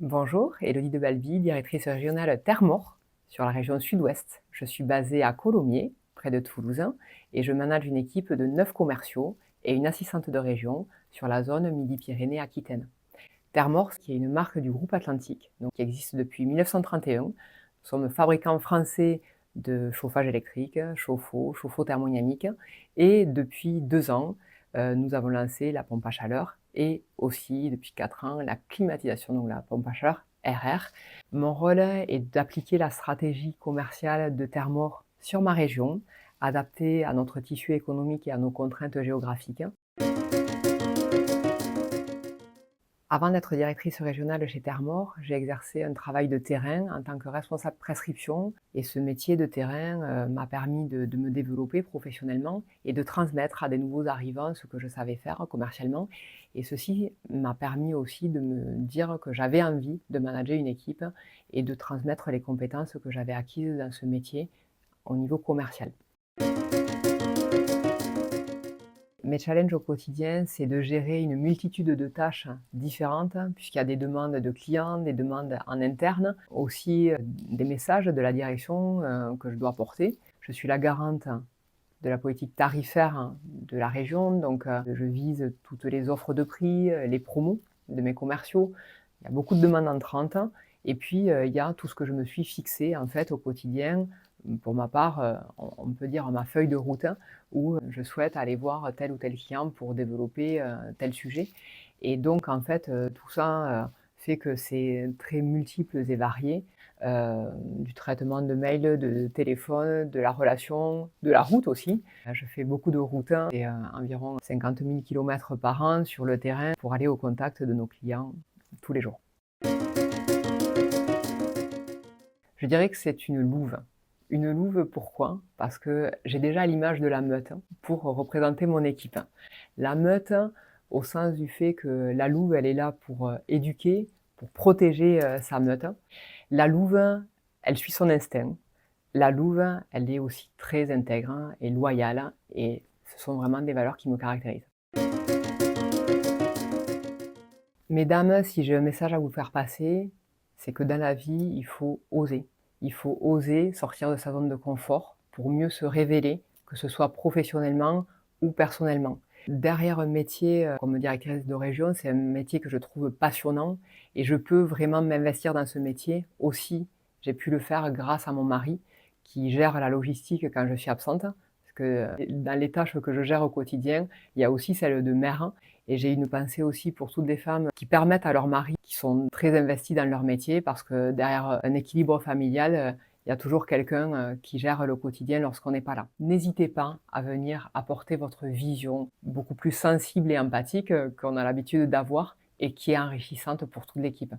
Bonjour, Élodie de Balby, directrice régionale Terre-Mort sur la région Sud-Ouest. Je suis basée à Colomiers, près de Toulouse, et je manage une équipe de 9 commerciaux et une assistante de région sur la zone Midi-Pyrénées-Aquitaine. Terre-Mort, qui est une marque du groupe Atlantique, donc qui existe depuis 1931. Nous sommes fabricants français de chauffage électrique, chauffe-eau thermodynamique, et depuis 2 ans, nous avons lancé la pompe à chaleur et aussi depuis 4 ans la climatisation, donc la pompe à chaleur RR. Mon rôle est d'appliquer la stratégie commerciale de Terre-Mort sur ma région, adaptée à notre tissu économique et à nos contraintes géographiques. Avant d'être directrice régionale chez Terre-Mort, j'ai exercé un travail de terrain en tant que responsable prescription et ce métier de terrain m'a permis de me développer professionnellement et de transmettre à des nouveaux arrivants ce que je savais faire commercialement. Et ceci m'a permis aussi de me dire que j'avais envie de manager une équipe et de transmettre les compétences que j'avais acquises dans ce métier au niveau commercial. Mes challenges au quotidien, c'est de gérer une multitude de tâches différentes, puisqu'il y a des demandes de clients, des demandes en interne, aussi des messages de la direction que je dois porter. Je suis la garante de la politique tarifaire de la région, donc je vise toutes les offres de prix, les promos de mes commerciaux. Il y a beaucoup de demandes entrantes et puis il y a tout ce que je me suis fixé en fait au quotidien. Pour ma part, on peut dire ma feuille de route où je souhaite aller voir tel ou tel client pour développer tel sujet. Et donc en fait, tout ça fait que c'est très multiples et varié, du traitement de mails, de téléphone, de la relation, de la route aussi. Je fais beaucoup de routes et environ 50 000 kilomètres par an sur le terrain pour aller au contact de nos clients tous les jours. Je dirais que c'est une louve. Une louve, pourquoi? Parce que j'ai déjà l'image de la meute pour représenter mon équipe. La meute, au sens du fait que la louve, elle est là pour éduquer, pour protéger sa meute. La louve, elle suit son instinct. La louve, elle est aussi très intègre et loyale, et ce sont vraiment des valeurs qui me caractérisent. Mesdames, si j'ai un message à vous faire passer, c'est que dans la vie, il faut oser. Il faut oser sortir de sa zone de confort pour mieux se révéler, que ce soit professionnellement ou personnellement. Derrière un métier comme directrice de région, c'est un métier que je trouve passionnant et je peux vraiment m'investir dans ce métier aussi. J'ai pu le faire grâce à mon mari qui gère la logistique quand je suis absente. Parce que dans les tâches que je gère au quotidien, il y a aussi celle de mère. Et j'ai une pensée aussi pour toutes les femmes qui permettent à leurs maris, qui sont très investis dans leur métier, parce que derrière un équilibre familial, il y a toujours quelqu'un qui gère le quotidien lorsqu'on n'est pas là. N'hésitez pas à venir apporter votre vision beaucoup plus sensible et empathique qu'on a l'habitude d'avoir et qui est enrichissante pour toute l'équipe.